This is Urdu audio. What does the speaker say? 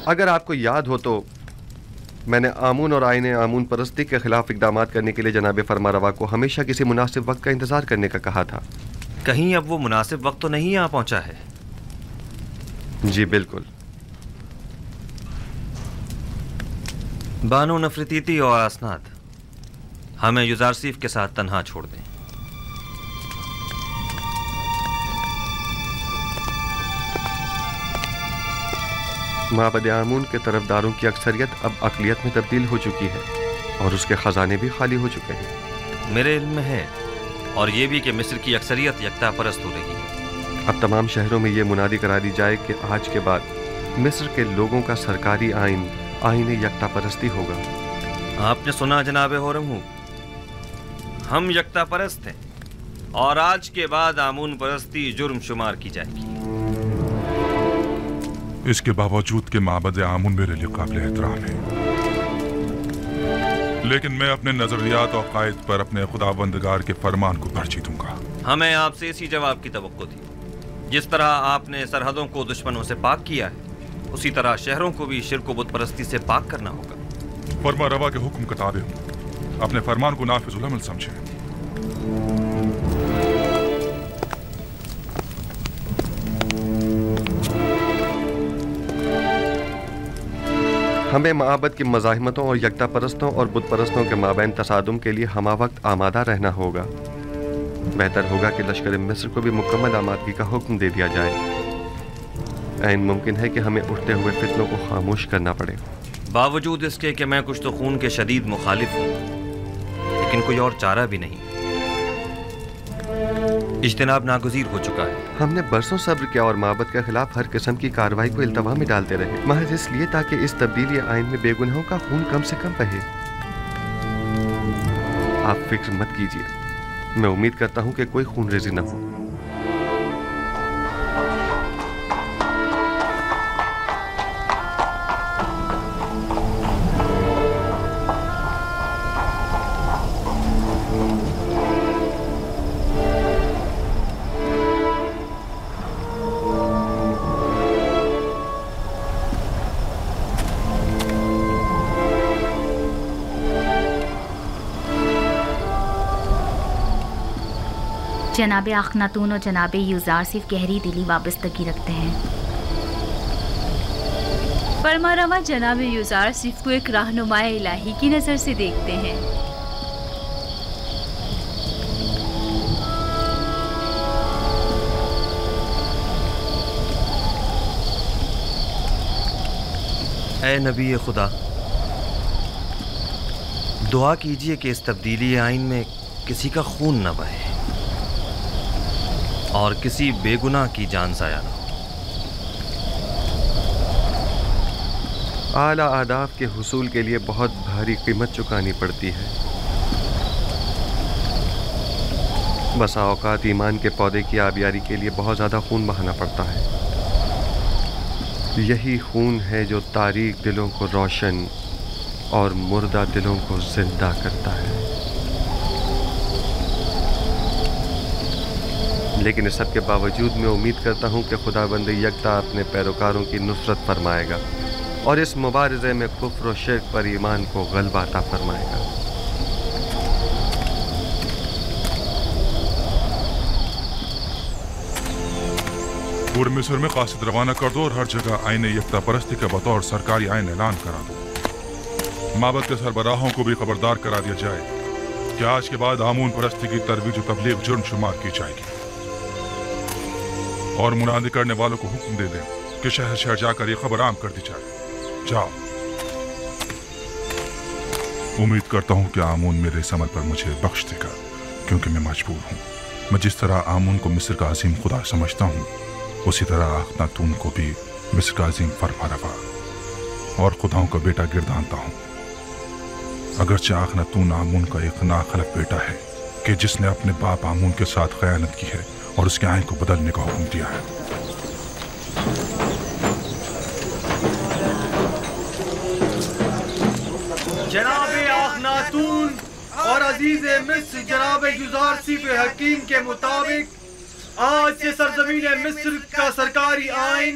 اگر آپ کو یاد ہو تو میں نے آمون اور آئین آمون پرستی کے خلاف اقدامات کرنے کے لیے جناب فرمانروا کو ہمیشہ کسی مناسب وقت کا انتظار کرنے کا کہا تھا۔ کہیں اب وہ مناسب وقت تو نہیں آ پہنچا ہے؟ جی بالکل۔ بانو نفرتیتی اور اسناد ہمیں یوزارسیف کے ساتھ تنہا چھوڑ دیں۔ معبد آمون کے طرفداروں کی اکثریت اب اقلیت میں تبدیل ہو چکی ہے اور اس کے خزانے بھی خالی ہو چکے ہیں۔ میرے علم میں ہے، اور یہ بھی کہ مصر کی اکثریت یکتا پرست ہو رہی ہے۔ اب تمام شہروں میں یہ منادی کرا دی جائے کہ آج کے بعد مصر کے لوگوں کا سرکاری آئین یکتا پرستی ہوگا۔ آپ نے سنا جناب ہورم، ہم یکتا پرست ہیں اور آج کے بعد آمون پرستی جرم شمار کی جائے گی۔ اس کے باوجود کہ معبد آمون میرے لیے قابل احترام ہے، لیکن میں اپنے نظریات اور قائد پر اپنے خداوندگار کے فرمان کو ترجیح دوں گا۔ ہمیں آپ سے اسی جواب کی توقع تھی۔ جس طرح آپ نے سرحدوں کو دشمنوں سے پاک کیا ہے، اسی طرح شہروں کو بھی شرک و بت پرستی سے پاک کرنا ہوگا۔ فرمانروا کے حکم کا تابع ہوں، اپنے فرمان کو نافذ العمل سمجھیں۔ ہمیں معبد کی مزاحمتوں اور یکتا پرستوں اور بت پرستوں کے مابین تصادم کے لیے ہمہ وقت آمادہ رہنا ہوگا۔ بہتر ہوگا کہ لشکر مصر کو بھی مکمل آمادگی کا حکم دے دیا جائے۔ عین ممکن ہے کہ ہمیں اٹھتے ہوئے فتنوں کو خاموش کرنا پڑے۔ باوجود اس کے کہ میں کچھ تو خون کے شدید مخالف ہوں، لیکن کوئی اور چارہ بھی نہیں۔ اجتناب ناگزیر ہو چکا ہے۔ ہم نے برسوں صبر کیا اور معبد کے خلاف ہر قسم کی کارروائی کو التوا میں ڈالتے رہے، محض اس لیے تاکہ اس تبدیلی آئین میں بے گناہوں کا خون کم سے کم بہے۔ آپ فکر مت کیجیے، میں امید کرتا ہوں کہ کوئی خون ریزی نہ ہو۔ جناب اخناتون اور جناب یوزارسیف گہری دلی وابستگی رکھتے ہیں۔ فرمانروا جناب یوزارسیف کو ایک رہنما الہی کی نظر سے دیکھتے ہیں۔ اے نبی خدا، دعا کیجئے کہ اس تبدیلی آئین میں کسی کا خون نہ بہے اور کسی بے گناہ کی جان ضائع نہ ہو۔ اعلیٰ اہداف کے حصول کے لیے بہت بھاری قیمت چکانی پڑتی ہے۔ بسا اوقات ایمان کے پودے کی آبیاری کے لیے بہت زیادہ خون بہانا پڑتا ہے۔ یہی خون ہے جو تاریک دلوں کو روشن اور مردہ دلوں کو زندہ کرتا ہے۔ لیکن اس سب کے باوجود میں امید کرتا ہوں کہ خداوند یکتا اپنے پیروکاروں کی نصرت فرمائے گا اور اس مبارزے میں کفر و شرک پر ایمان کو غلبہ عطا فرمائے گا۔ پورے مصر میں قاصد روانہ کر دو اور ہر جگہ آئین یکتا پرستی کا بطور سرکاری آئین اعلان کرا دو۔ معبد کے سربراہوں کو بھی خبردار کرا دیا جائے کہ آج کے بعد آمون پرستی کی ترویج و تبلیغ جرم شمار کی جائے گی، اور منادی کرنے والوں کو حکم دے دیں کہ شہر شہر جا کر یہ خبر عام کر دی جائے۔ جاؤ۔ امید کرتا ہوں کہ آمون میرے اس عمل پر مجھے بخش دے گا، کیونکہ میں مجبور ہوں۔ میں جس طرح آمون کو مصر کا عظیم خدا سمجھتا ہوں، اسی طرح اخناتون کو بھی مصر کا عظیم فرمانروا اور خداؤں کا بیٹا گردانتا ہوں۔ اگرچہ اخناتون آمون کا ایک ناخلف بیٹا ہے کہ جس نے اپنے باپ آمون کے ساتھ خیانت کی ہے اور اس کے آئین کو بدلنے کا حکم دیا ہے۔ جناب اخناتون اور عزیز مصر جناب یوزارسیف حکیم کے مطابق آج سے سرزمین مصر کا سرکاری آئین